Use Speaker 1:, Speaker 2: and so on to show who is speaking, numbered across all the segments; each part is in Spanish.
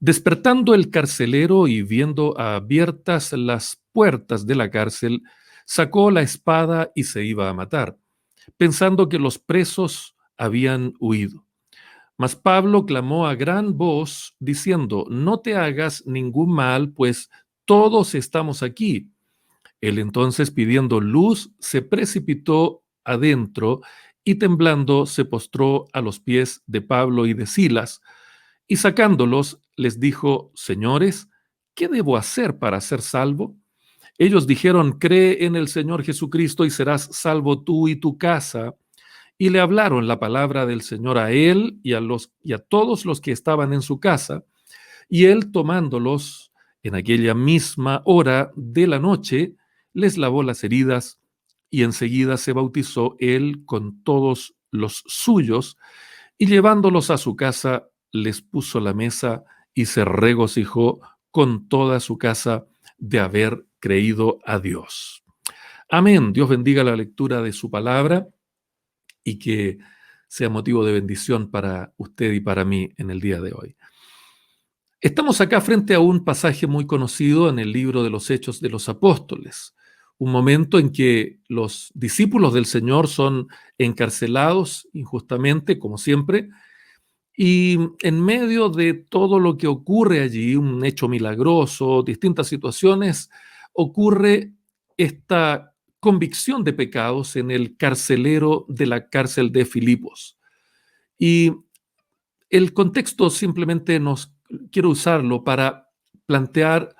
Speaker 1: Despertando el carcelero y viendo abiertas las puertas de la cárcel, sacó la espada y se iba a matar, pensando que los presos habían huido. Mas Pablo clamó a gran voz, diciendo: No te hagas ningún mal, pues todos estamos aquí. Él entonces, pidiendo luz, se precipitó adentro y temblando se postró a los pies de Pablo y de Silas, y sacándolos les dijo: Señores, ¿qué debo hacer para ser salvo? Ellos dijeron: Cree en el Señor Jesucristo y serás salvo tú y tu casa. Y le hablaron la palabra del Señor a él y a todos los que estaban en su casa. Y él, tomándolos en aquella misma hora de la noche, les lavó las heridas y enseguida se bautizó él con todos los suyos, y llevándolos a su casa, les puso la mesa y se regocijó con toda su casa de haber creído a Dios. Amén. Dios bendiga la lectura de su palabra y que sea motivo de bendición para usted y para mí en el día de hoy. Estamos acá frente a un pasaje muy conocido en el libro de los Hechos de los Apóstoles, un momento en que los discípulos del Señor son encarcelados injustamente, como siempre, y en medio de todo lo que ocurre allí, un hecho milagroso, distintas situaciones, ocurre esta convicción de pecados en el carcelero de la cárcel de Filipos. Y el contexto simplemente quiero usarlo para plantear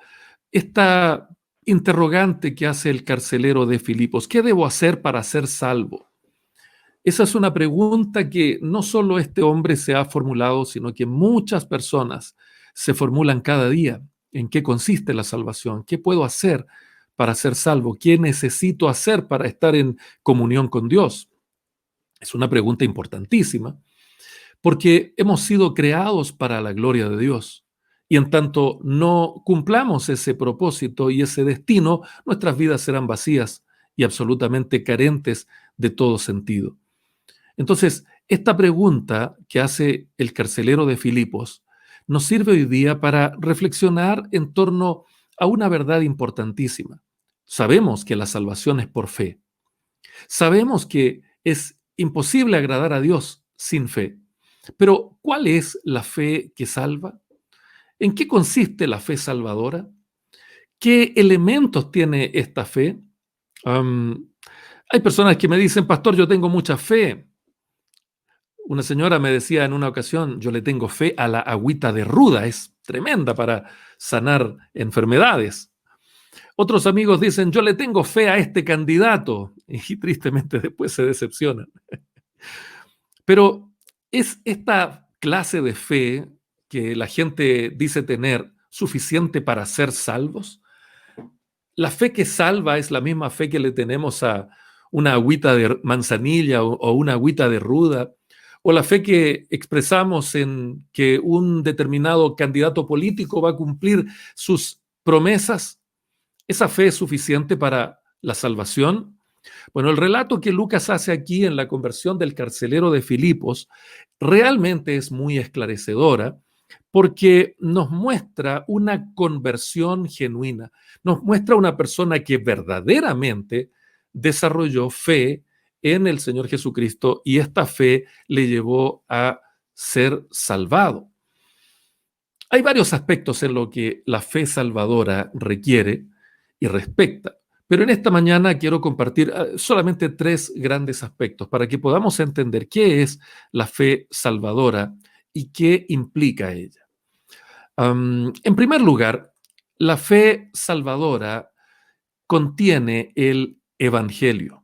Speaker 1: esta interrogante que hace el carcelero de Filipos. ¿Qué debo hacer para ser salvo? Esa es una pregunta que no solo este hombre se ha formulado, sino que muchas personas se formulan cada día. ¿En qué consiste la salvación? ¿Qué puedo hacer para ser salvo? ¿Qué necesito hacer para estar en comunión con Dios? Es una pregunta importantísima, porque hemos sido creados para la gloria de Dios. Y en tanto no cumplamos ese propósito y ese destino, nuestras vidas serán vacías y absolutamente carentes de todo sentido. Entonces, esta pregunta que hace el carcelero de Filipos nos sirve hoy día para reflexionar en torno a una verdad importantísima. Sabemos que la salvación es por fe. Sabemos que es imposible agradar a Dios sin fe. Pero, ¿cuál es la fe que salva? ¿En qué consiste la fe salvadora? ¿Qué elementos tiene esta fe? Hay personas que me dicen: Pastor, yo tengo mucha fe. Una señora me decía en una ocasión: yo le tengo fe a la agüita de ruda, es tremenda para sanar enfermedades. Otros amigos dicen: yo le tengo fe a este candidato, y tristemente después se decepcionan. Pero ¿es esta clase de fe que la gente dice tener suficiente para ser salvos? ¿La fe que salva es la misma fe que le tenemos a una agüita de manzanilla o una agüita de ruda? ¿O la fe que expresamos en que un determinado candidato político va a cumplir sus promesas? ¿Esa fe es suficiente para la salvación? Bueno, el relato que Lucas hace aquí en la conversión del carcelero de Filipos realmente es muy esclarecedora, porque nos muestra una conversión genuina, nos muestra una persona que verdaderamente desarrolló fe en el Señor Jesucristo y esta fe le llevó a ser salvado. Hay varios aspectos en lo que la fe salvadora requiere y respecta, pero en esta mañana quiero compartir solamente 3 grandes aspectos para que podamos entender qué es la fe salvadora y qué implica ella. En primer lugar, la fe salvadora contiene el Evangelio.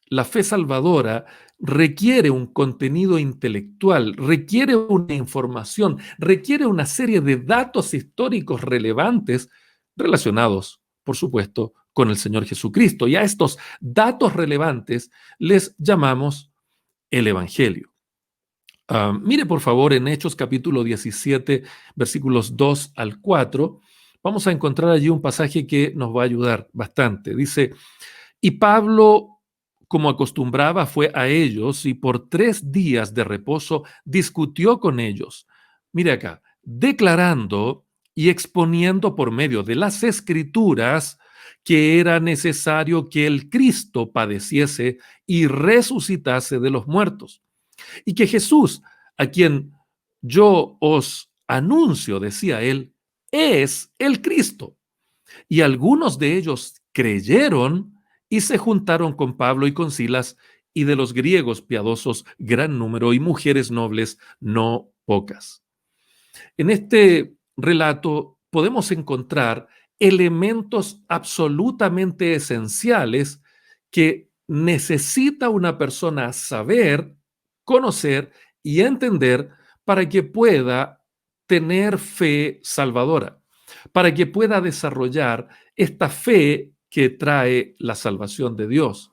Speaker 1: La fe salvadora requiere un contenido intelectual, requiere una información, requiere una serie de datos históricos relevantes relacionados, por supuesto, con el Señor Jesucristo. Y a estos datos relevantes les llamamos el Evangelio. Mire, por favor, en Hechos capítulo 17, versículos 2 al 4, vamos a encontrar allí un pasaje que nos va a ayudar bastante. Dice: y Pablo como acostumbraba, fue a ellos y por 3 días de reposo discutió con ellos. Mire acá, declarando y exponiendo por medio de las Escrituras que era necesario que el Cristo padeciese y resucitase de los muertos, y que Jesús, a quien yo os anuncio, decía él, es el Cristo. Y algunos de ellos creyeron y se juntaron con Pablo y con Silas, y de los griegos piadosos gran número y mujeres nobles no pocas. En este relato podemos encontrar elementos absolutamente esenciales que necesita una persona saber, conocer y entender para que pueda tener fe salvadora, para que pueda desarrollar esta fe que trae la salvación de Dios.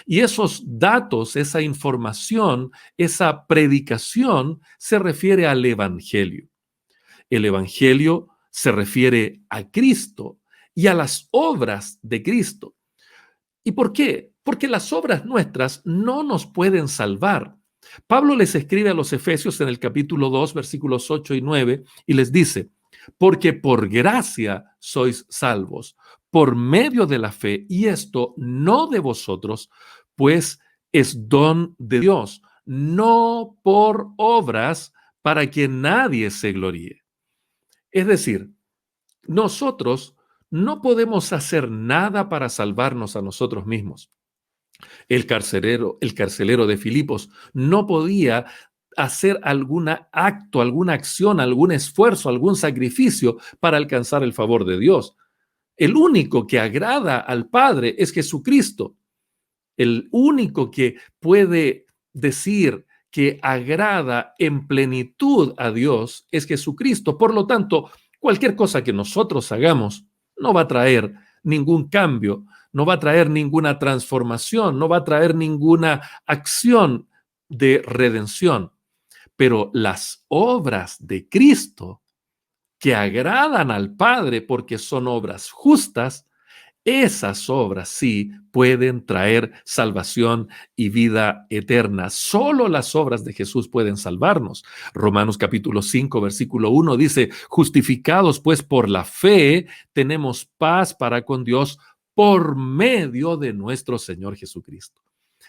Speaker 1: Y esos datos, esa información, esa predicación se refiere al Evangelio. El Evangelio se refiere a Cristo y a las obras de Cristo. ¿Y por qué? Porque las obras nuestras no nos pueden salvar. Pablo les escribe a los Efesios en el capítulo 2, versículos 8 y 9, y les dice, porque por gracia sois salvos, por medio de la fe, y esto no de vosotros, pues es don de Dios, no por obras para que nadie se gloríe. Es decir, nosotros no podemos hacer nada para salvarnos a nosotros mismos. El carcelero de Filipos no podía hacer algún acto, alguna acción, algún esfuerzo, algún sacrificio para alcanzar el favor de Dios. El único que agrada al Padre es Jesucristo. El único que puede decir que agrada en plenitud a Dios es Jesucristo. Por lo tanto, cualquier cosa que nosotros hagamos no va a traer ningún cambio, no va a traer ninguna transformación, no va a traer ninguna acción de redención. Pero las obras de Cristo que agradan al Padre porque son obras justas, esas obras sí pueden traer salvación y vida eterna. Solo las obras de Jesús pueden salvarnos. Romanos capítulo 5, versículo 1 dice, justificados pues por la fe, tenemos paz para con Dios por medio de nuestro Señor Jesucristo.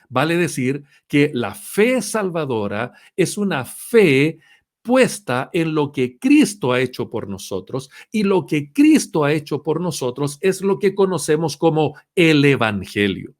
Speaker 1: Vale decir que la fe salvadora es una fe puesta en lo que Cristo ha hecho por nosotros, y lo que Cristo ha hecho por nosotros es lo que conocemos como el Evangelio.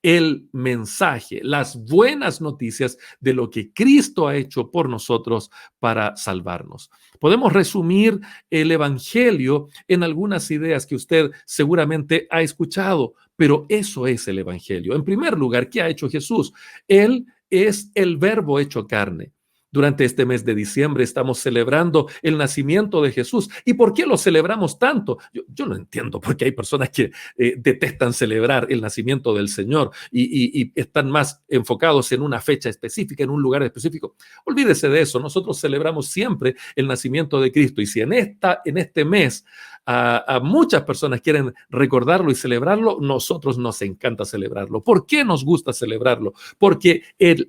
Speaker 1: El mensaje, las buenas noticias de lo que Cristo ha hecho por nosotros para salvarnos. Podemos resumir el Evangelio en algunas ideas que usted seguramente ha escuchado, pero eso es el Evangelio. En primer lugar, ¿qué ha hecho Jesús? Él es el Verbo hecho carne. Durante este mes de diciembre estamos celebrando el nacimiento de Jesús. ¿Y por qué lo celebramos tanto? Yo no entiendo, porque hay personas que detestan celebrar el nacimiento del Señor y están más enfocados en una fecha específica, en un lugar específico. Olvídese de eso. Nosotros celebramos siempre el nacimiento de Cristo. Y si en este mes a muchas personas quieren recordarlo y celebrarlo, nosotros nos encanta celebrarlo. ¿Por qué nos gusta celebrarlo? Porque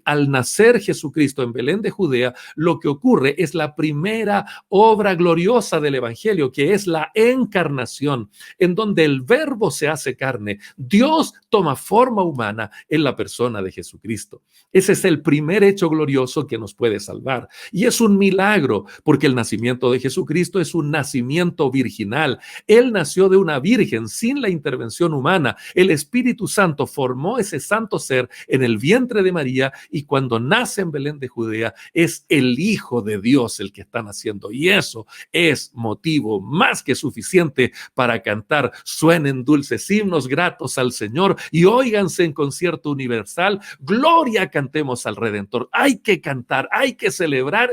Speaker 1: al nacer Jesucristo en Belén de Judea, lo que ocurre es la primera obra gloriosa del Evangelio, que es la encarnación, en donde el Verbo se hace carne. Dios toma forma humana en la persona de Jesucristo. Ese es el primer hecho glorioso que nos puede salvar. Y es un milagro, porque el nacimiento de Jesucristo es un nacimiento virginal. Él nació de una virgen sin la intervención humana. El Espíritu Santo formó ese santo ser en el vientre de María, y cuando nace en Belén de Judea es el Hijo de Dios el que está naciendo. Y eso es motivo más que suficiente para cantar: suenen dulces himnos gratos al Señor y óiganse en concierto universal, gloria cantemos al Redentor. Hay que cantar, hay que celebrar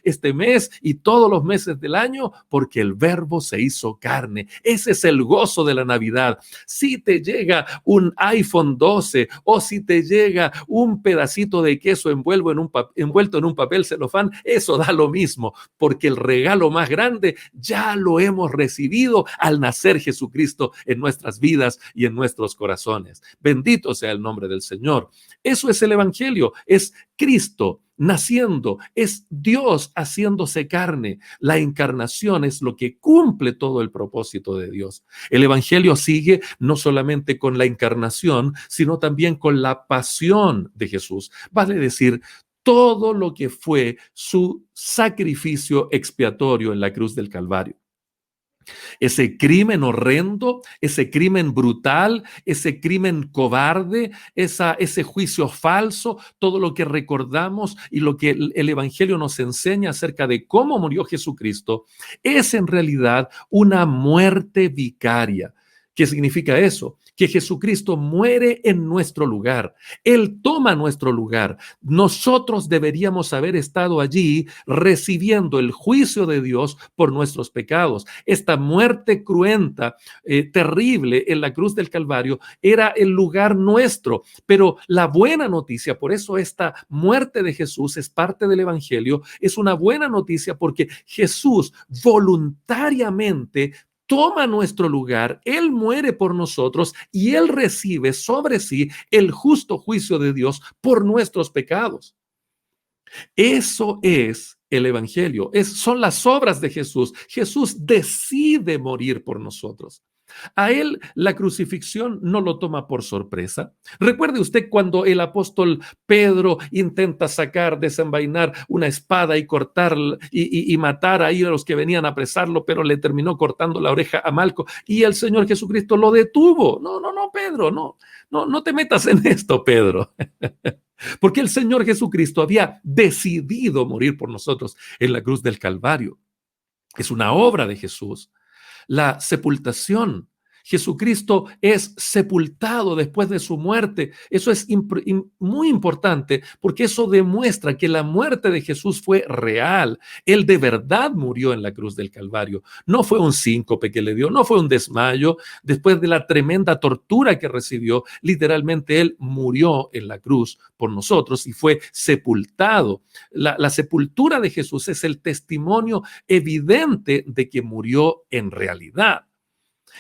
Speaker 1: este mes y todos los meses del año, porque el Verbo se hizo hizo carne. Ese es el gozo de la Navidad. Si te llega un iPhone 12 o si te llega un pedacito de queso envuelto en un papel celofán, eso da lo mismo, porque el regalo más grande ya lo hemos recibido al nacer Jesucristo en nuestras vidas y en nuestros corazones. Bendito sea el nombre del Señor. Eso es el Evangelio, es Cristo naciendo, es Dios haciéndose carne. La encarnación es lo que cumple todo el propósito de Dios. El Evangelio sigue no solamente con la encarnación, sino también con la pasión de Jesús. Vale decir, todo lo que fue su sacrificio expiatorio en la cruz del Calvario. Ese crimen horrendo, ese crimen brutal, ese crimen cobarde, ese juicio falso, todo lo que recordamos y lo que el Evangelio nos enseña acerca de cómo murió Jesucristo, es en realidad una muerte vicaria. ¿Qué significa eso? Que Jesucristo muere en nuestro lugar. Él toma nuestro lugar. Nosotros deberíamos haber estado allí recibiendo el juicio de Dios por nuestros pecados. Esta muerte cruenta, terrible en la cruz del Calvario era el lugar nuestro. Pero la buena noticia, por eso esta muerte de Jesús es parte del Evangelio, es una buena noticia porque Jesús voluntariamente toma nuestro lugar, Él muere por nosotros y Él recibe sobre sí el justo juicio de Dios por nuestros pecados. Eso es el Evangelio, son las obras de Jesús. Jesús decide morir por nosotros. A él la crucifixión no lo toma por sorpresa. Recuerde usted cuando el apóstol Pedro intenta desenvainar una espada y cortar y matar ahí a los que venían a apresarlo, pero le terminó cortando la oreja a Malco y el Señor Jesucristo lo detuvo. No, Pedro, no te metas en esto, Pedro. Porque el Señor Jesucristo había decidido morir por nosotros en la cruz del Calvario. Es una obra de Jesús. La sepultación. Jesucristo es sepultado después de su muerte. Eso es muy importante porque eso demuestra que la muerte de Jesús fue real. Él de verdad murió en la cruz del Calvario. No fue un síncope que le dio, no fue un desmayo. Después de la tremenda tortura que recibió, literalmente él murió en la cruz por nosotros y fue sepultado. La sepultura de Jesús es el testimonio evidente de que murió en realidad.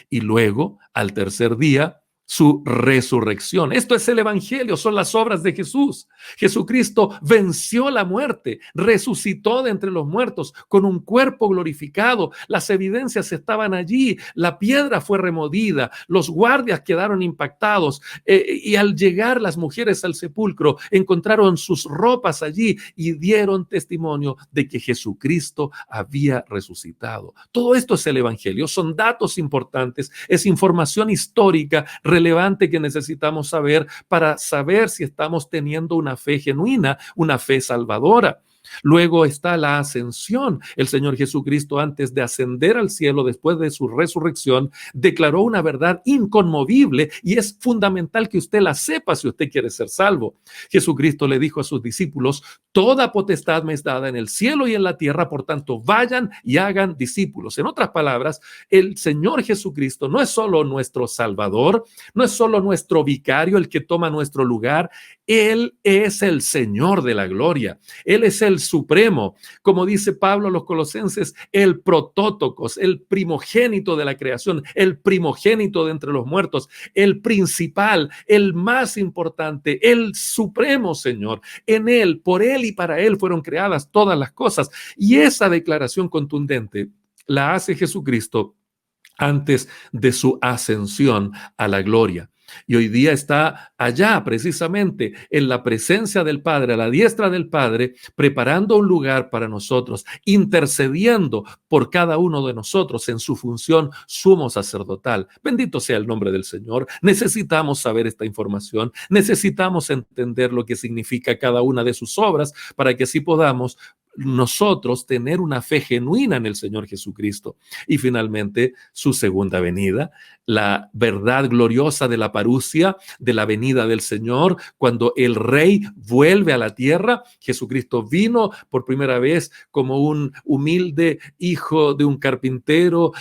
Speaker 1: Y luego, al tercer día, su resurrección. Esto es el Evangelio, son las obras de Jesús. Jesucristo venció la muerte, resucitó de entre los muertos con un cuerpo glorificado. Las evidencias estaban allí, la piedra fue removida, los guardias quedaron impactados y al llegar las mujeres al sepulcro encontraron sus ropas allí y dieron testimonio de que Jesucristo había resucitado. Todo esto es el Evangelio, son datos importantes, es información histórica relevante que necesitamos saber para saber si estamos teniendo una fe genuina, una fe salvadora. Luego está la ascensión. El Señor Jesucristo, antes de ascender al cielo, después de su resurrección, declaró una verdad inconmovible y es fundamental que usted la sepa si usted quiere ser salvo. Jesucristo le dijo a sus discípulos: toda potestad me es dada en el cielo y en la tierra, por tanto, vayan y hagan discípulos. En otras palabras, el Señor Jesucristo no es solo nuestro Salvador, no es solo nuestro vicario, el que toma nuestro lugar. Él es el Señor de la gloria. Él es el supremo. Como dice Pablo a los Colosenses, el protótocos, el primogénito de la creación, el primogénito de entre los muertos, el principal, el más importante, el supremo Señor. En Él, por Él y para Él fueron creadas todas las cosas. Y esa declaración contundente la hace Jesucristo antes de su ascensión a la gloria. Y hoy día está allá, precisamente, en la presencia del Padre, a la diestra del Padre, preparando un lugar para nosotros, intercediendo por cada uno de nosotros en su función sumo sacerdotal. Bendito sea el nombre del Señor. Necesitamos saber esta información, necesitamos entender lo que significa cada una de sus obras para que así podamos nosotros tener una fe genuina en el Señor Jesucristo. Y finalmente, su segunda venida, la verdad gloriosa de la parusia, de la venida del Señor, cuando el Rey vuelve a la tierra. Jesucristo vino por primera vez como un humilde hijo de un carpintero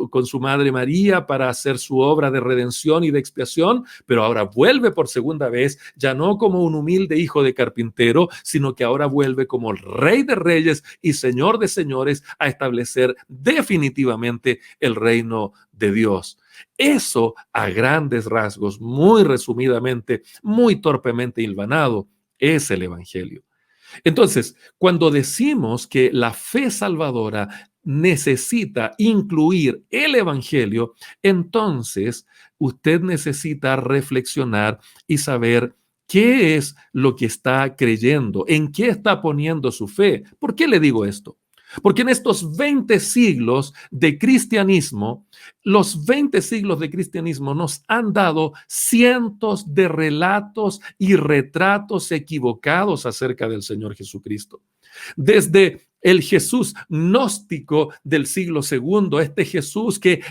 Speaker 1: con su madre María para hacer su obra de redención y de expiación, pero ahora vuelve por segunda vez, ya no como un humilde hijo de carpintero, sino que ahora vuelve como el Rey de Reyes y Señor de Señores a establecer definitivamente el reino de Dios. Eso, a grandes rasgos, muy resumidamente, muy torpemente hilvanado, es el Evangelio. Entonces, cuando decimos que la fe salvadora necesita incluir el Evangelio, entonces usted necesita reflexionar y saber qué es lo que está creyendo, en qué está poniendo su fe. ¿Por qué le digo esto? Porque en estos 20 siglos de cristianismo, los 20 siglos de cristianismo nos han dado cientos de relatos y retratos equivocados acerca del Señor Jesucristo. Desde el Jesús gnóstico del siglo segundo, este Jesús que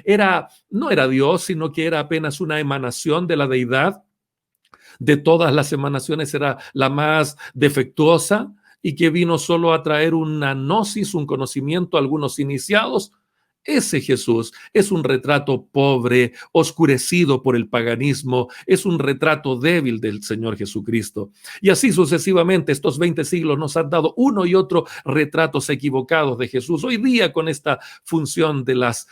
Speaker 1: no era Dios, sino que era apenas una emanación de la deidad. De todas las emanaciones era la más defectuosa y que vino solo a traer una gnosis, un conocimiento a algunos iniciados. Ese Jesús es un retrato pobre, oscurecido por el paganismo, es un retrato débil del Señor Jesucristo. Y así sucesivamente, estos 20 siglos nos han dado uno y otro retratos equivocados de Jesús. Hoy día, con esta función de las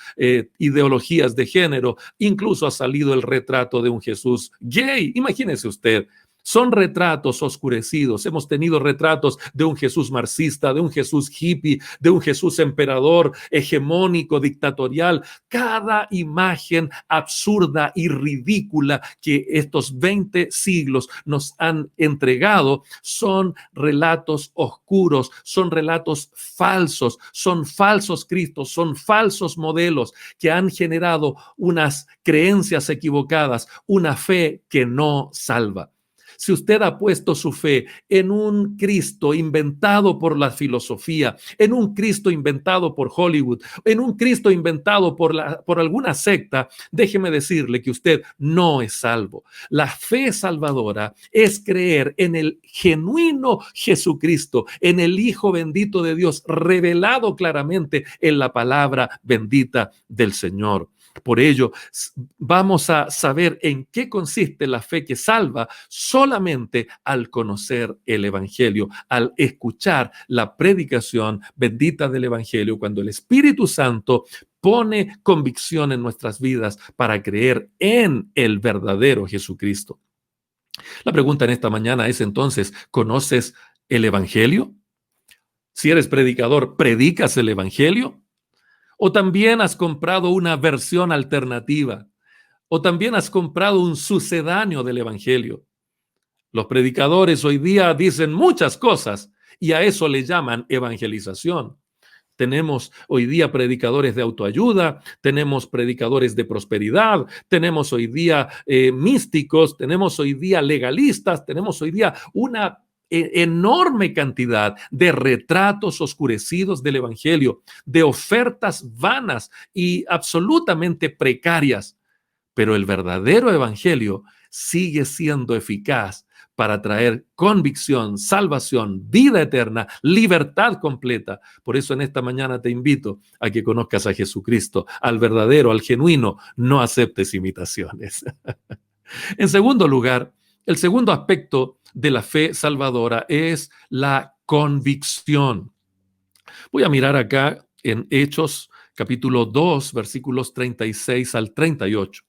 Speaker 1: ideologías de género, incluso ha salido el retrato de un Jesús gay. Imagínese usted. Son retratos oscurecidos. Hemos tenido retratos de un Jesús marxista, de un Jesús hippie, de un Jesús emperador, hegemónico, dictatorial. Cada imagen absurda y ridícula que estos 20 siglos nos han entregado son relatos oscuros, son relatos falsos, son falsos Cristos, son falsos modelos que han generado unas creencias equivocadas, una fe que no salva. Si usted ha puesto su fe en un Cristo inventado por la filosofía, en un Cristo inventado por Hollywood, en un Cristo inventado por alguna secta, déjeme decirle que usted no es salvo. La fe salvadora es creer en el genuino Jesucristo, en el Hijo bendito de Dios, revelado claramente en la palabra bendita del Señor. Por ello, vamos a saber en qué consiste la fe que salva solamente al conocer el Evangelio, al escuchar la predicación bendita del Evangelio, cuando el Espíritu Santo pone convicción en nuestras vidas para creer en el verdadero Jesucristo. La pregunta en esta mañana es entonces, ¿conoces el Evangelio? Si eres predicador, ¿predicas el Evangelio? ¿O también has comprado una versión alternativa? ¿O también has comprado un sucedáneo del Evangelio? Los predicadores hoy día dicen muchas cosas y a eso le llaman evangelización. Tenemos hoy día predicadores de autoayuda, tenemos predicadores de prosperidad, tenemos hoy día místicos, tenemos hoy día legalistas, tenemos hoy día una enorme cantidad de retratos oscurecidos del Evangelio, de ofertas vanas y absolutamente precarias. Pero el verdadero Evangelio sigue siendo eficaz para traer convicción, salvación, vida eterna, libertad completa. Por eso en esta mañana te invito a que conozcas a Jesucristo, al verdadero, al genuino. No aceptes imitaciones. En segundo lugar, el segundo aspecto de la fe salvadora es la convicción. Voy a mirar acá en Hechos capítulo 2, versículos 36 al 38.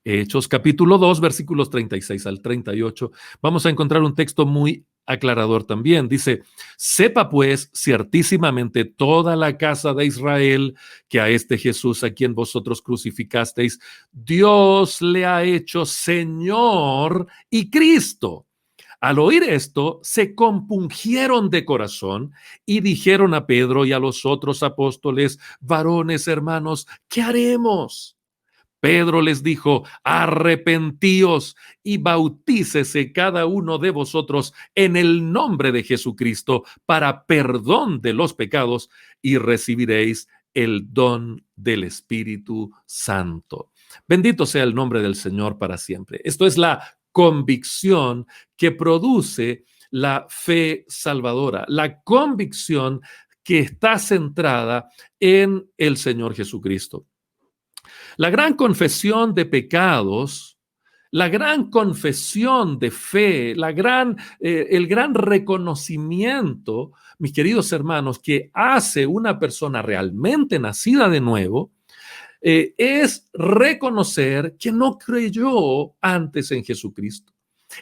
Speaker 1: Hechos capítulo 2, versículos 36 al 38. Vamos a encontrar un texto muy aclarador también. Dice, sepa pues ciertísimamente toda la casa de Israel que a este Jesús a quien vosotros crucificasteis, Dios le ha hecho Señor y Cristo. Al oír esto, se compungieron de corazón y dijeron a Pedro y a los otros apóstoles, varones hermanos, ¿qué haremos? Pedro les dijo: arrepentíos y bautícese cada uno de vosotros en el nombre de Jesucristo para perdón de los pecados y recibiréis el don del Espíritu Santo. Bendito sea el nombre del Señor para siempre. Esto es la convicción que produce la fe salvadora, la convicción que está centrada en el Señor Jesucristo. La gran confesión de pecados, la gran confesión de fe, el gran reconocimiento, mis queridos hermanos, que hace una persona realmente nacida de nuevo, es reconocer que no creyó antes en Jesucristo.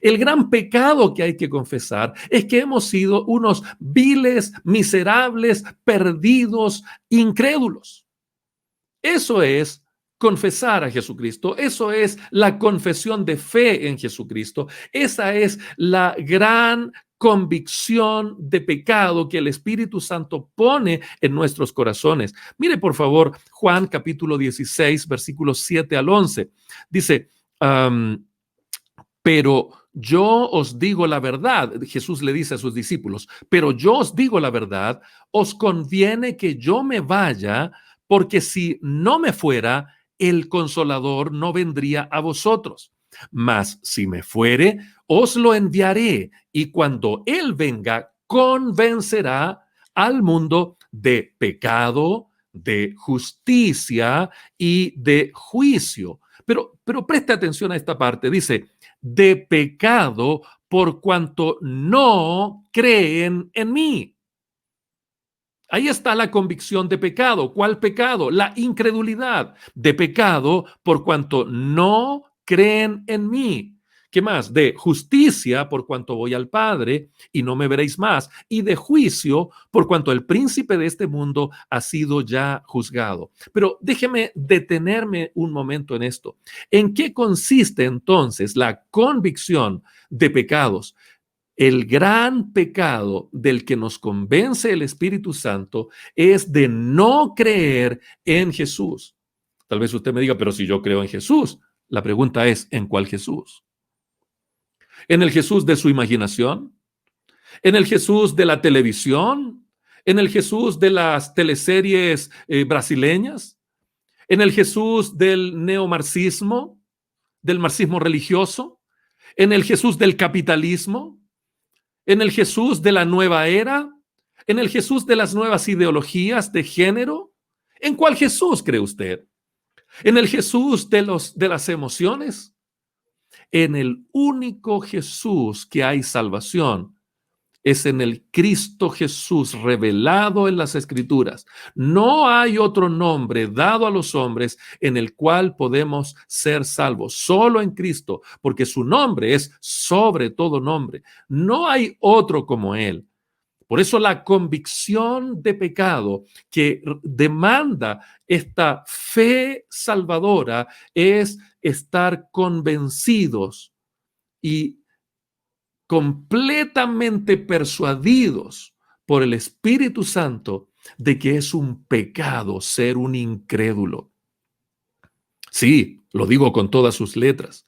Speaker 1: El gran pecado que hay que confesar es que hemos sido unos viles, miserables, perdidos, incrédulos. Eso es confesar a Jesucristo. Eso es la confesión de fe en Jesucristo. Esa es la gran convicción de pecado que el Espíritu Santo pone en nuestros corazones. Mire, por favor, Juan capítulo 16, versículos 7 al 11. Dice, pero yo os digo la verdad. Jesús le dice a sus discípulos, pero yo os digo la verdad, os conviene que yo me vaya, porque si no me fuera, el Consolador no vendría a vosotros. Mas si me fuere, os lo enviaré, y cuando Él venga, convencerá al mundo de pecado, de justicia y de juicio. Pero preste atención a esta parte. Dice, de pecado por cuanto no creen en mí. Ahí está la convicción de pecado. ¿Cuál pecado? La incredulidad. De pecado por cuanto no creen en mí. ¿Qué más? De justicia por cuanto voy al Padre y no me veréis más. Y de juicio por cuanto el príncipe de este mundo ha sido ya juzgado. Pero déjeme detenerme un momento en esto. ¿En qué consiste entonces la convicción de pecados? El gran pecado del que nos convence el Espíritu Santo es de no creer en Jesús. Tal vez usted me diga, pero si yo creo en Jesús, la pregunta es, ¿en cuál Jesús? ¿En el Jesús de su imaginación? ¿En el Jesús de la televisión? ¿En el Jesús de las teleseries brasileñas? ¿En el Jesús del neomarxismo? ¿Del marxismo religioso? ¿En el Jesús del capitalismo? ¿En el Jesús de la nueva era? ¿En el Jesús de las nuevas ideologías de género? ¿En cuál Jesús cree usted? ¿En el Jesús de las emociones? En el único Jesús que hay salvación es en el Cristo Jesús revelado en las Escrituras. No hay otro nombre dado a los hombres en el cual podemos ser salvos, solo en Cristo, porque su nombre es sobre todo nombre. No hay otro como Él. Por eso la convicción de pecado que demanda esta fe salvadora es estar convencidos y completamente persuadidos por el Espíritu Santo de que es un pecado ser un incrédulo. Sí, lo digo con todas sus letras.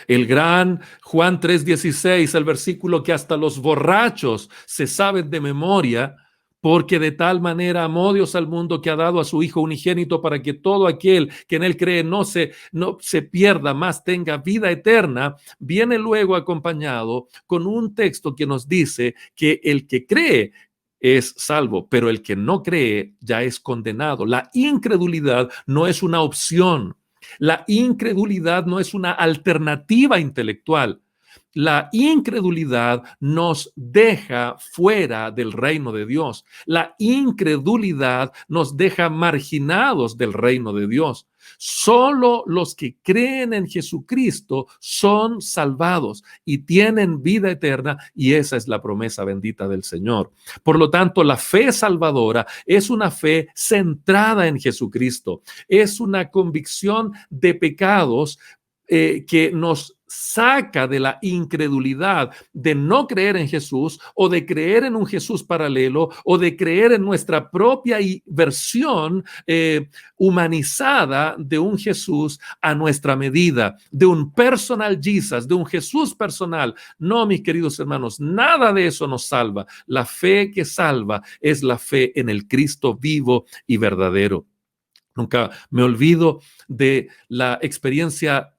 Speaker 1: El gran Juan 3:16, el versículo que hasta los borrachos se saben de memoria, porque de tal manera amó Dios al mundo que ha dado a su Hijo unigénito para que todo aquel que en él cree no se pierda, más tenga vida eterna, viene luego acompañado con un texto que nos dice que el que cree es salvo, pero el que no cree ya es condenado. La incredulidad no es una opción. La incredulidad no es una alternativa intelectual. La incredulidad nos deja fuera del reino de Dios. La incredulidad nos deja marginados del reino de Dios. Solo los que creen en Jesucristo son salvados y tienen vida eterna, y esa es la promesa bendita del Señor. Por lo tanto, la fe salvadora es una fe centrada en Jesucristo. Es una convicción de pecados que nos saca de la incredulidad de no creer en Jesús o de creer en un Jesús paralelo o de creer en nuestra propia versión humanizada de un Jesús a nuestra medida, de un personal Jesus, de un Jesús personal. No, mis queridos hermanos, nada de eso nos salva. La fe que salva es la fe en el Cristo vivo y verdadero. Nunca me olvido de la experiencia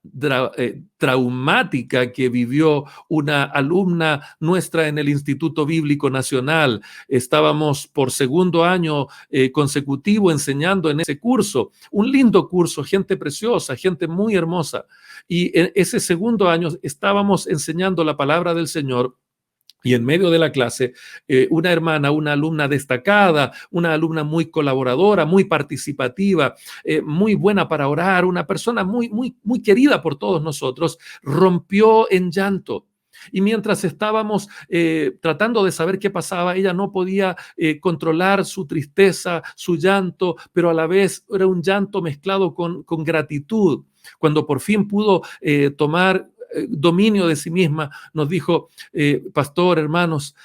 Speaker 1: traumática que vivió una alumna nuestra en el Instituto Bíblico Nacional. Estábamos por segundo año consecutivo enseñando en ese curso, un lindo curso, gente preciosa, gente muy hermosa. Y en ese segundo año estábamos enseñando la palabra del Señor. Y en medio de la clase, una hermana, una alumna destacada, una alumna muy colaboradora, muy participativa, muy buena para orar, una persona muy, muy, muy querida por todos nosotros, rompió en llanto. Y mientras estábamos tratando de saber qué pasaba, ella no podía controlar su tristeza, su llanto, pero a la vez era un llanto mezclado con gratitud. Cuando por fin pudo tomar dominio de sí misma, nos dijo, pastor, hermanos,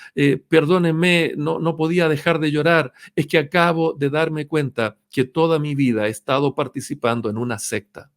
Speaker 1: perdónenme, no podía dejar de llorar, es que acabo de darme cuenta que toda mi vida he estado participando en una secta.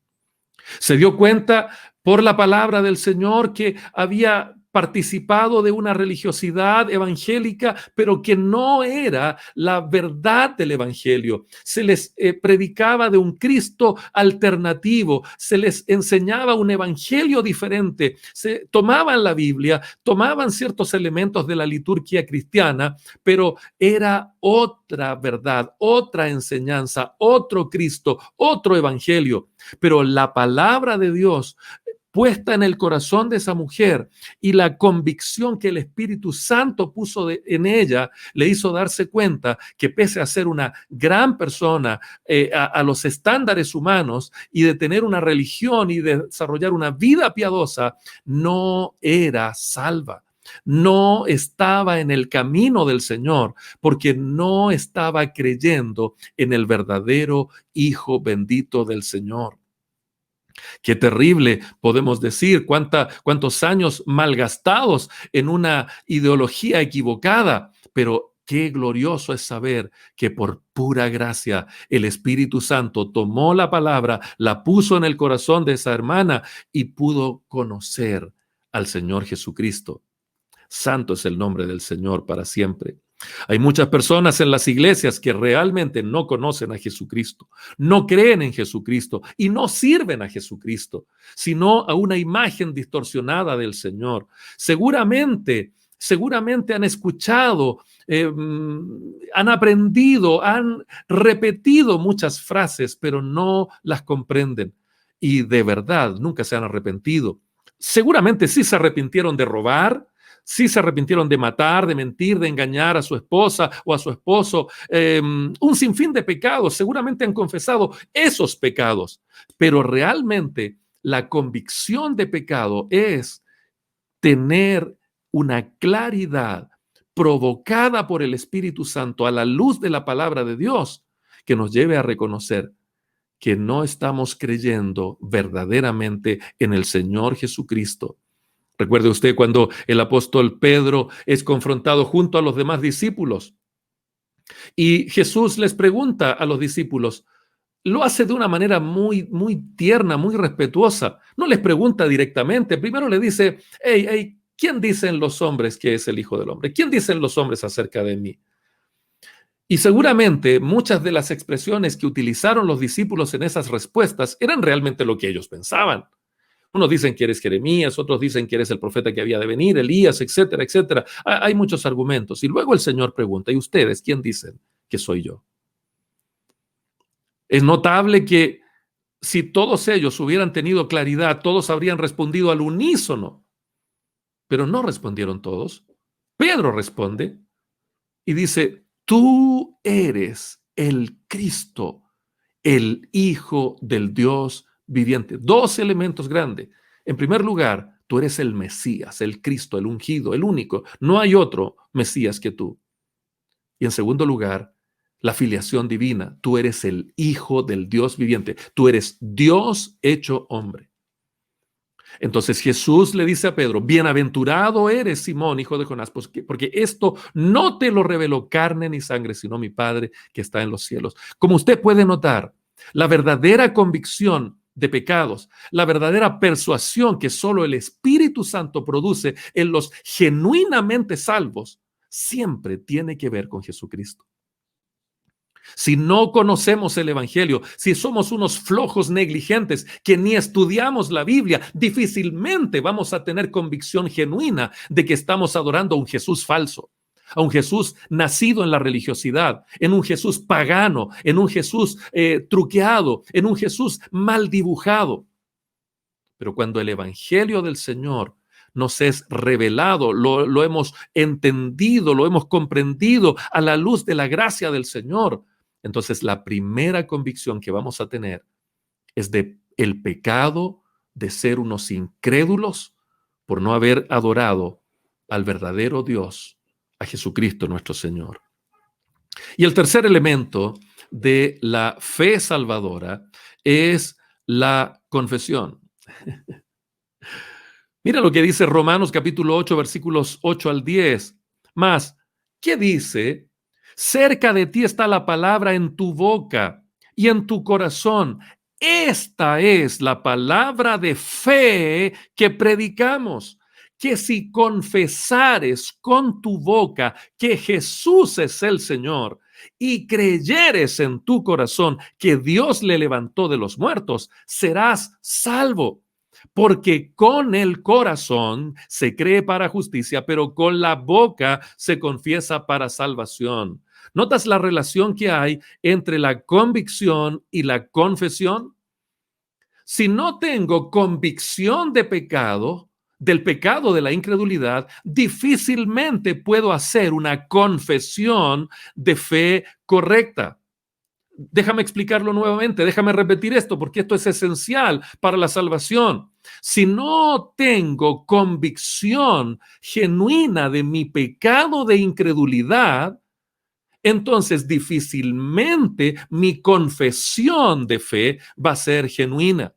Speaker 1: Se dio cuenta por la palabra del Señor que había participado de una religiosidad evangélica, pero que no era la verdad del evangelio. Se les predicaba de un Cristo alternativo, se les enseñaba un evangelio diferente, se tomaban la Biblia, tomaban ciertos elementos de la liturgia cristiana, pero era otra verdad, otra enseñanza, otro Cristo, otro evangelio. Pero la palabra de Dios puesta en el corazón de esa mujer y la convicción que el Espíritu Santo puso en ella le hizo darse cuenta que pese a ser una gran persona a los estándares humanos y de tener una religión y de desarrollar una vida piadosa, no era salva. No estaba en el camino del Señor porque no estaba creyendo en el verdadero Hijo bendito del Señor. Qué terrible, podemos decir, cuántos años malgastados en una ideología equivocada, pero qué glorioso es saber que por pura gracia el Espíritu Santo tomó la palabra, la puso en el corazón de esa hermana y pudo conocer al Señor Jesucristo. Santo es el nombre del Señor para siempre. Hay muchas personas en las iglesias que realmente no conocen a Jesucristo, no creen en Jesucristo y no sirven a Jesucristo, sino a una imagen distorsionada del Señor. Seguramente han escuchado, han aprendido, han repetido muchas frases, pero no las comprenden y de verdad nunca se han arrepentido. Seguramente sí se arrepintieron de robar, sí se arrepintieron de matar, de mentir, de engañar a su esposa o a su esposo, un sinfín de pecados, seguramente han confesado esos pecados, pero realmente la convicción de pecado es tener una claridad provocada por el Espíritu Santo a la luz de la palabra de Dios que nos lleve a reconocer que no estamos creyendo verdaderamente en el Señor Jesucristo. Recuerde usted cuando el apóstol Pedro es confrontado junto a los demás discípulos y Jesús les pregunta a los discípulos, lo hace de una manera muy, muy tierna, muy respetuosa. No les pregunta directamente, primero le dice, hey, ¿quién dicen los hombres que es el Hijo del Hombre? ¿Quién dicen los hombres acerca de mí? Y seguramente muchas de las expresiones que utilizaron los discípulos en esas respuestas eran realmente lo que ellos pensaban. Unos dicen que eres Jeremías, otros dicen que eres el profeta que había de venir, Elías, etcétera, etcétera. Hay muchos argumentos. Y luego el Señor pregunta, ¿y ustedes quién dicen que soy yo? Es notable que si todos ellos hubieran tenido claridad, todos habrían respondido al unísono, pero no respondieron todos. Pedro responde y dice, tú eres el Cristo, el Hijo del Dios viviente. Dos elementos grandes. En primer lugar, tú eres el Mesías, el Cristo, el ungido, el único. No hay otro Mesías que tú. Y en segundo lugar, la filiación divina. Tú eres el Hijo del Dios viviente. Tú eres Dios hecho hombre. Entonces Jesús le dice a Pedro, bienaventurado eres, Simón, hijo de Jonás, porque esto no te lo reveló carne ni sangre, sino mi Padre que está en los cielos. Como usted puede notar, la verdadera convicción de pecados, la verdadera persuasión que solo el Espíritu Santo produce en los genuinamente salvos, siempre tiene que ver con Jesucristo. Si no conocemos el Evangelio, si somos unos flojos negligentes que ni estudiamos la Biblia, difícilmente vamos a tener convicción genuina de que estamos adorando a un Jesús falso, a un Jesús nacido en la religiosidad, en un Jesús pagano, en un Jesús truqueado, en un Jesús mal dibujado. Pero cuando el Evangelio del Señor nos es revelado, lo hemos entendido, lo hemos comprendido a la luz de la gracia del Señor, entonces la primera convicción que vamos a tener es de el pecado de ser unos incrédulos por no haber adorado al verdadero Dios, a Jesucristo nuestro Señor. Y el tercer elemento de la fe salvadora es la confesión. Mira lo que dice Romanos capítulo 8, versículos 8 al 10. Más, ¿qué dice? Cerca de ti está la palabra en tu boca y en tu corazón. Esta es la palabra de fe que predicamos, que si confesares con tu boca que Jesús es el Señor y creyeres en tu corazón que Dios le levantó de los muertos, serás salvo. Porque con el corazón se cree para justicia, pero con la boca se confiesa para salvación. ¿Notas la relación que hay entre la convicción y la confesión? Si no tengo convicción de pecado, del pecado de la incredulidad, difícilmente puedo hacer una confesión de fe correcta. Déjame explicarlo nuevamente, déjame repetir esto, porque esto es esencial para la salvación. Si no tengo convicción genuina de mi pecado de incredulidad, entonces difícilmente mi confesión de fe va a ser genuina.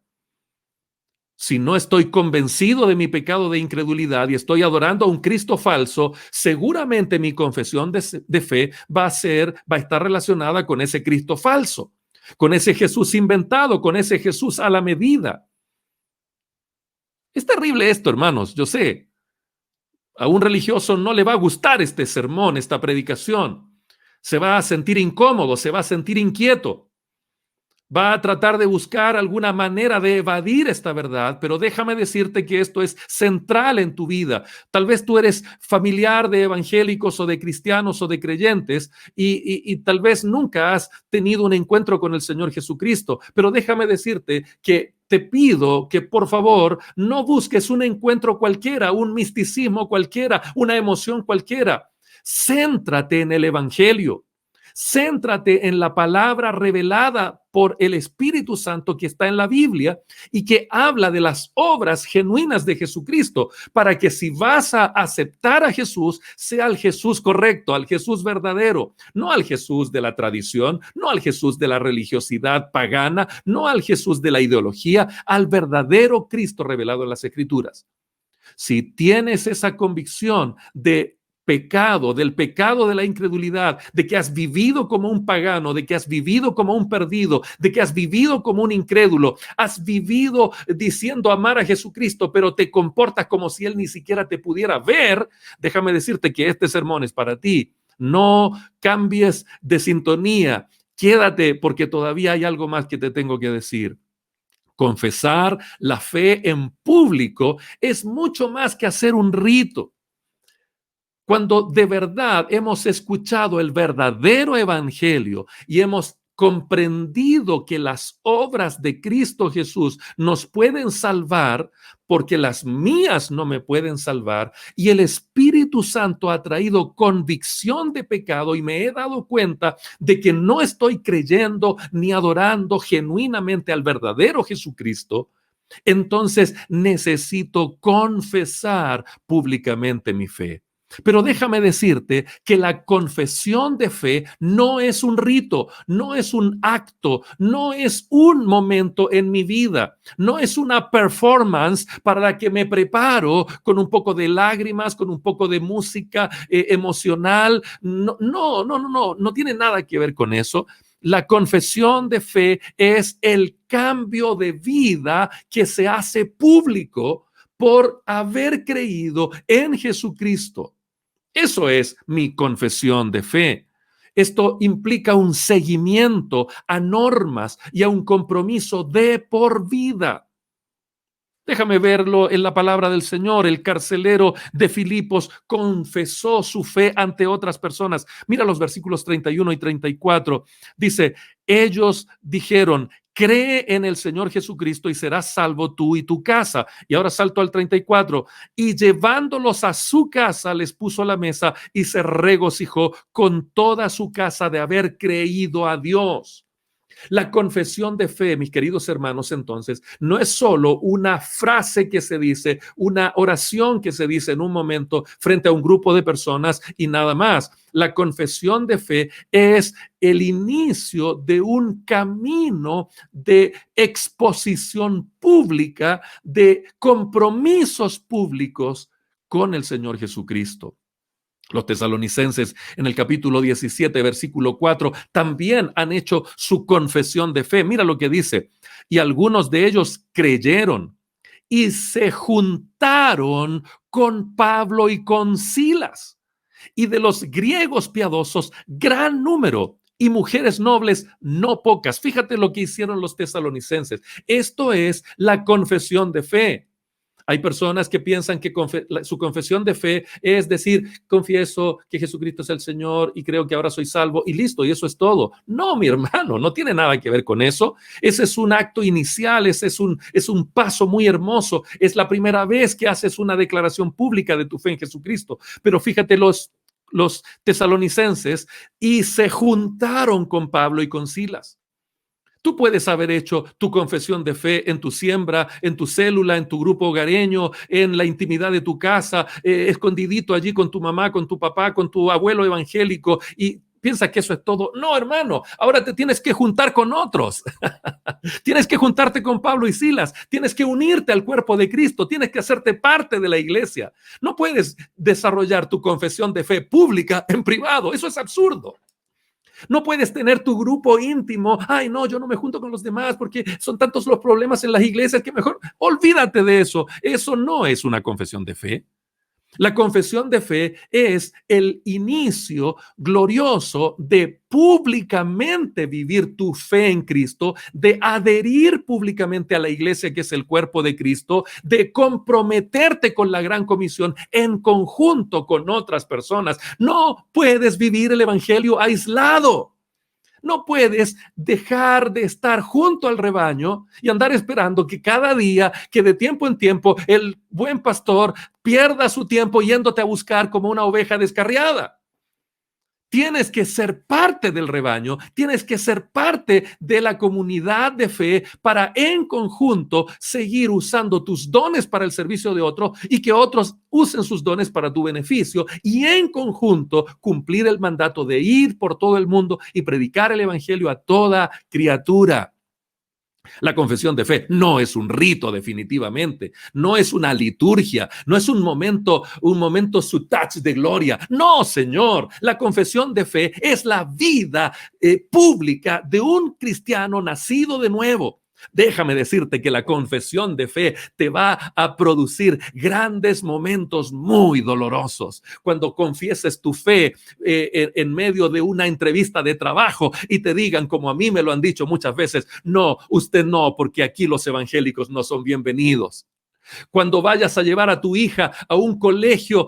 Speaker 1: Si no estoy convencido de mi pecado de incredulidad y estoy adorando a un Cristo falso, seguramente mi confesión de fe va a estar relacionada con ese Cristo falso, con ese Jesús inventado, con ese Jesús a la medida. Es terrible esto, hermanos, yo sé. A un religioso no le va a gustar este sermón, esta predicación. Se va a sentir incómodo, se va a sentir inquieto. Va a tratar de buscar alguna manera de evadir esta verdad, pero déjame decirte que esto es central en tu vida. Tal vez tú eres familiar de evangélicos o de cristianos o de creyentes y tal vez nunca has tenido un encuentro con el Señor Jesucristo, pero déjame decirte que te pido que por favor no busques un encuentro cualquiera, un misticismo cualquiera, una emoción cualquiera. Céntrate en el Evangelio. Céntrate en la palabra revelada por el Espíritu Santo que está en la Biblia y que habla de las obras genuinas de Jesucristo, para que si vas a aceptar a Jesús, sea el Jesús correcto, al Jesús verdadero, no al Jesús de la tradición, no al Jesús de la religiosidad pagana, no al Jesús de la ideología, al verdadero Cristo revelado en las Escrituras. Si tienes esa convicción de pecado, del pecado de la incredulidad, de que has vivido como un pagano, de que has vivido como un perdido, de que has vivido como un incrédulo, has vivido diciendo amar a Jesucristo, pero te comportas como si Él ni siquiera te pudiera ver, déjame decirte que este sermón es para ti. No cambies de sintonía, quédate porque todavía hay algo más que te tengo que decir. Confesar la fe en público es mucho más que hacer un rito. Cuando de verdad hemos escuchado el verdadero evangelio y hemos comprendido que las obras de Cristo Jesús nos pueden salvar, porque las mías no me pueden salvar, y el Espíritu Santo ha traído convicción de pecado y me he dado cuenta de que no estoy creyendo ni adorando genuinamente al verdadero Jesucristo, entonces necesito confesar públicamente mi fe. Pero déjame decirte que la confesión de fe no es un rito, no es un acto, no es un momento en mi vida, no es una performance para la que me preparo con un poco de lágrimas, con un poco de música emocional. No, no, no, no, no, no tiene nada que ver con eso. La confesión de fe es el cambio de vida que se hace público por haber creído en Jesucristo. Eso es mi confesión de fe. Esto implica un seguimiento a normas y a un compromiso de por vida. Déjame verlo en la palabra del Señor. El carcelero de Filipos confesó su fe ante otras personas. Mira los versículos 31 y 34. Dice, ellos dijeron, cree en el Señor Jesucristo y serás salvo tú y tu casa. Y ahora salto al 34. Y llevándolos a su casa, les puso la mesa y se regocijó con toda su casa de haber creído a Dios. La confesión de fe, mis queridos hermanos, entonces, no es solo una frase que se dice, una oración que se dice en un momento frente a un grupo de personas y nada más. La confesión de fe es el inicio de un camino de exposición pública, de compromisos públicos con el Señor Jesucristo. Los tesalonicenses en el capítulo 17, versículo 4, también han hecho su confesión de fe. Mira lo que dice. Y algunos de ellos creyeron y se juntaron con Pablo y con Silas. Y de los griegos piadosos, gran número. Y mujeres nobles, no pocas. Fíjate lo que hicieron los tesalonicenses. Esto es la confesión de fe. Hay personas que piensan que su confesión de fe es decir, confieso que Jesucristo es el Señor y creo que ahora soy salvo y listo, y eso es todo. No, mi hermano, no tiene nada que ver con eso. Ese es un acto inicial, ese es un paso muy hermoso. Es la primera vez que haces una declaración pública de tu fe en Jesucristo. Pero fíjate los tesalonicenses y se juntaron con Pablo y con Silas. Tú puedes haber hecho tu confesión de fe en tu siembra, en tu célula, en tu grupo hogareño, en la intimidad de tu casa, escondidito allí con tu mamá, con tu papá, con tu abuelo evangélico y piensa que eso es todo. No, hermano, ahora te tienes que juntar con otros. Tienes que juntarte con Pablo y Silas. Tienes que unirte al cuerpo de Cristo. Tienes que hacerte parte de la iglesia. No puedes desarrollar tu confesión de fe pública en privado. Eso es absurdo. No puedes tener tu grupo íntimo. Ay, no, yo no me junto con los demás porque son tantos los problemas en las iglesias que mejor olvídate de eso. Eso no es una confesión de fe. La confesión de fe es el inicio glorioso de públicamente vivir tu fe en Cristo, de adherir públicamente a la iglesia que es el cuerpo de Cristo, de comprometerte con la gran comisión en conjunto con otras personas. No puedes vivir el evangelio aislado. No puedes dejar de estar junto al rebaño y andar esperando que cada día, que de tiempo en tiempo, el buen pastor pierda su tiempo yéndote a buscar como una oveja descarriada. Tienes que ser parte del rebaño, tienes que ser parte de la comunidad de fe para en conjunto seguir usando tus dones para el servicio de otro y que otros usen sus dones para tu beneficio y en conjunto cumplir el mandato de ir por todo el mundo y predicar el evangelio a toda criatura. La confesión de fe no es un rito definitivamente, no es una liturgia, no es un momento sutach de gloria. No, Señor, la confesión de fe es la vida pública de un cristiano nacido de nuevo. Déjame decirte que la confesión de fe te va a producir grandes momentos muy dolorosos. Cuando confieses tu fe en medio de una entrevista de trabajo y te digan, como a mí me lo han dicho muchas veces, no, usted no, porque aquí los evangélicos no son bienvenidos. Cuando vayas a llevar a tu hija a un colegio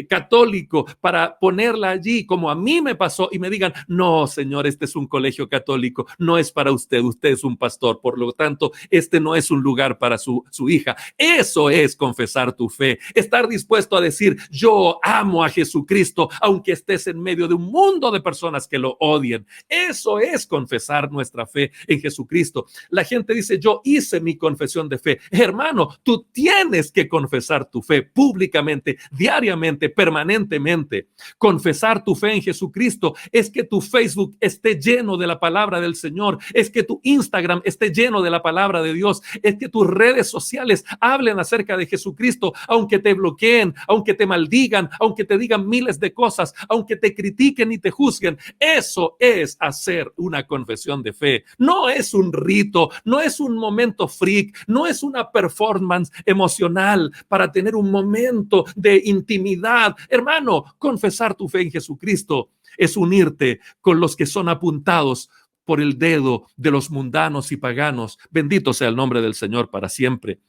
Speaker 1: católico para ponerla allí, como a mí me pasó, y me digan, no, señor, este es un colegio católico, no es para usted, usted es un pastor, por lo tanto, este no es un lugar para su hija. Eso es confesar tu fe, estar dispuesto a decir, yo amo a Jesucristo, aunque estés en medio de un mundo de personas que lo odien. Eso es confesar nuestra fe en Jesucristo. La gente dice, yo hice mi confesión de fe. Hermano, tú tienes que confesar tu fe públicamente, diariamente, permanentemente. Confesar tu fe en Jesucristo es que tu Facebook esté lleno de la palabra del Señor, es que tu Instagram esté lleno de la palabra de Dios, es que tus redes sociales hablen acerca de Jesucristo, aunque te bloqueen, aunque te maldigan, aunque te digan miles de cosas, aunque te critiquen y te juzguen. Eso es hacer una confesión de fe. No es un rito, no es un momento freak, no es una performance emocional para tener un momento de intimidad. Hermano, confesar tu fe en Jesucristo es unirte con los que son apuntados por el dedo de los mundanos y paganos. Bendito sea el nombre del Señor para siempre.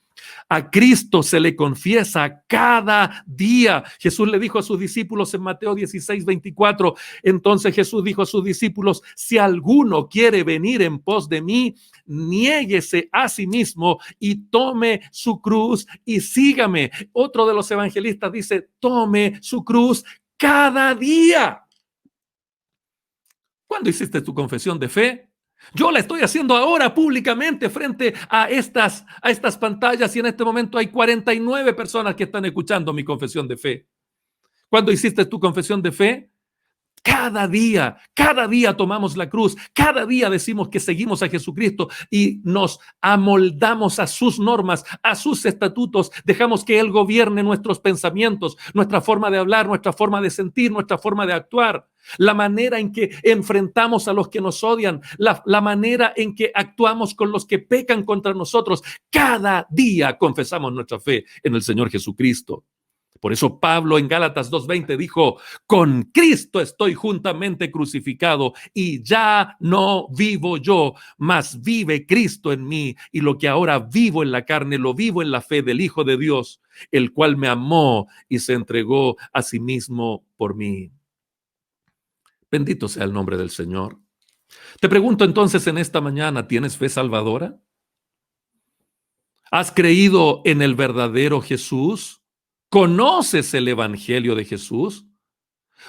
Speaker 1: A Cristo se le confiesa cada día. Jesús le dijo a sus discípulos en Mateo 16:24. Entonces Jesús dijo a sus discípulos: si alguno quiere venir en pos de mí, niéguese a sí mismo y tome su cruz y sígame. Otro de los evangelistas dice: tome su cruz cada día. ¿Cuándo hiciste tu confesión de fe? Yo la estoy haciendo ahora públicamente frente a estas pantallas, y en este momento hay 49 personas que están escuchando mi confesión de fe. ¿Cuándo hiciste tu confesión de fe? Cada día tomamos la cruz, cada día decimos que seguimos a Jesucristo y nos amoldamos a sus normas, a sus estatutos, dejamos que Él gobierne nuestros pensamientos, nuestra forma de hablar, nuestra forma de sentir, nuestra forma de actuar, la manera en que enfrentamos a los que nos odian, la manera en que actuamos con los que pecan contra nosotros. Cada día confesamos nuestra fe en el Señor Jesucristo. Por eso Pablo en Gálatas 2:20 dijo: con Cristo estoy juntamente crucificado y ya no vivo yo, mas vive Cristo en mí, y lo que ahora vivo en la carne lo vivo en la fe del Hijo de Dios, el cual me amó y se entregó a sí mismo por mí. Bendito sea el nombre del Señor. Te pregunto entonces en esta mañana, ¿tienes fe salvadora? ¿Has creído en el verdadero Jesús? ¿Conoces el Evangelio de Jesús?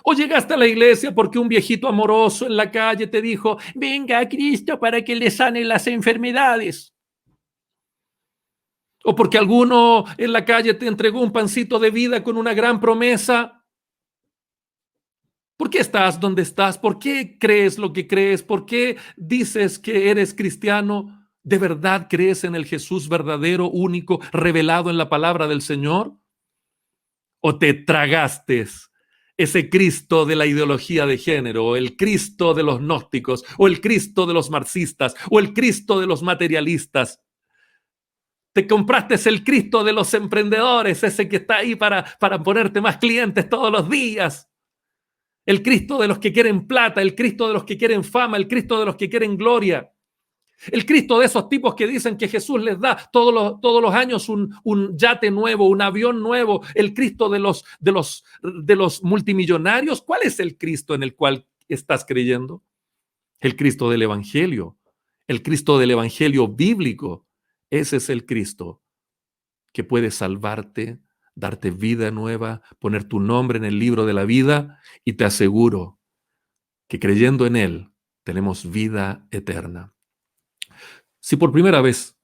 Speaker 1: ¿O llegaste a la iglesia porque un viejito amoroso en la calle te dijo: venga a Cristo para que le sane las enfermedades? ¿O porque alguno en la calle te entregó un pancito de vida con una gran promesa? ¿Por qué estás donde estás? ¿Por qué crees lo que crees? ¿Por qué dices que eres cristiano? ¿De verdad crees en el Jesús verdadero, único, revelado en la palabra del Señor? ¿O te tragaste ese Cristo de la ideología de género, o el Cristo de los gnósticos, o el Cristo de los marxistas, o el Cristo de los materialistas? Te compraste el Cristo de los emprendedores, ese que está ahí para ponerte más clientes todos los días. El Cristo de los que quieren plata, el Cristo de los que quieren fama, el Cristo de los que quieren gloria. El Cristo de esos tipos que dicen que Jesús les da todos los años un yate nuevo, un avión nuevo. El Cristo de los multimillonarios. ¿Cuál es el Cristo en el cual estás creyendo? El Cristo del Evangelio. El Cristo del Evangelio bíblico. Ese es el Cristo que puede salvarte, darte vida nueva, poner tu nombre en el libro de la vida, y te aseguro que creyendo en Él tenemos vida eterna. Si por primera vez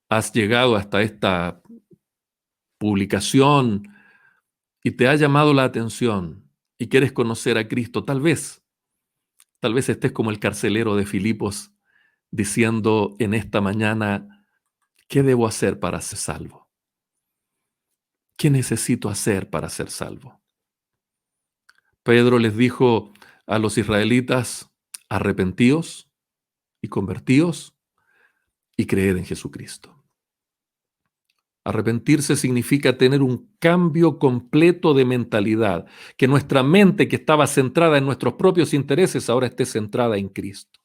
Speaker 1: has llegado hasta esta publicación y te ha llamado la atención y quieres conocer a Cristo, tal vez estés como el carcelero de Filipos diciendo en esta mañana: ¿qué debo hacer para ser salvo? ¿Qué necesito hacer para ser salvo? Pedro les dijo a los israelitas: arrepentíos y convertíos y creed en Jesucristo. Arrepentirse significa tener un cambio completo de mentalidad, que nuestra mente, que estaba centrada en nuestros propios intereses, ahora esté centrada en Cristo.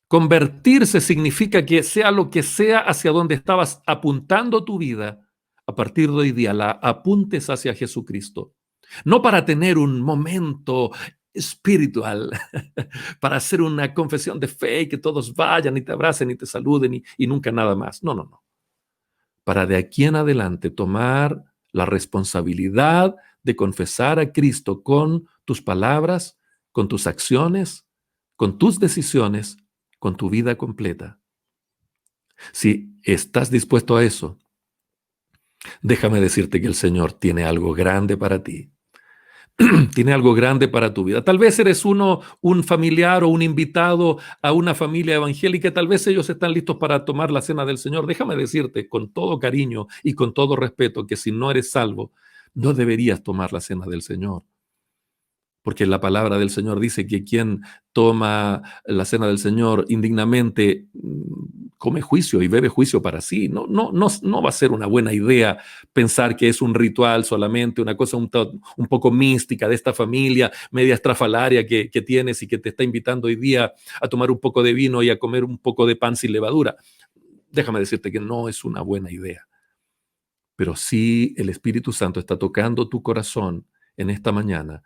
Speaker 1: Convertirse significa que sea lo que sea hacia donde estabas apuntando tu vida, a partir de hoy día la apuntes hacia Jesucristo. No para tener un momento espiritual, para hacer una confesión de fe y que todos vayan y te abracen y te saluden y nunca nada más. No, no, no. Para de aquí en adelante tomar la responsabilidad de confesar a Cristo con tus palabras, con tus acciones, con tus decisiones, con tu vida completa. Si estás dispuesto a eso, déjame decirte que el Señor tiene algo grande para ti. Tiene algo grande para tu vida. Tal vez eres un familiar o un invitado a una familia evangélica, tal vez ellos están listos para tomar la cena del Señor. Déjame decirte con todo cariño y con todo respeto que si no eres salvo, no deberías tomar la cena del Señor. Porque la palabra del Señor dice que quien toma la cena del Señor indignamente come juicio y bebe juicio para sí. No va a ser una buena idea pensar que es un ritual solamente, una cosa un poco mística de esta familia media estrafalaria que tienes y que te está invitando hoy día a tomar un poco de vino y a comer un poco de pan sin levadura. Déjame decirte que no es una buena idea. Pero sí el Espíritu Santo está tocando tu corazón en esta mañana.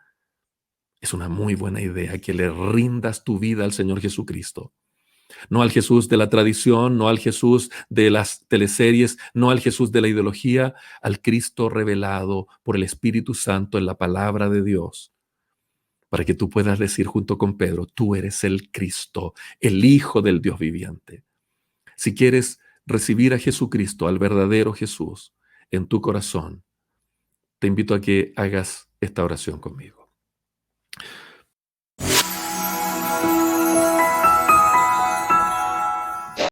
Speaker 1: Es una muy buena idea que le rindas tu vida al Señor Jesucristo. No al Jesús de la tradición, no al Jesús de las teleseries, no al Jesús de la ideología, al Cristo revelado por el Espíritu Santo en la palabra de Dios, para que tú puedas decir junto con Pedro, tú eres el Cristo, el Hijo del Dios viviente. Si quieres recibir a Jesucristo, al verdadero Jesús, en tu corazón, te invito a que hagas esta oración conmigo.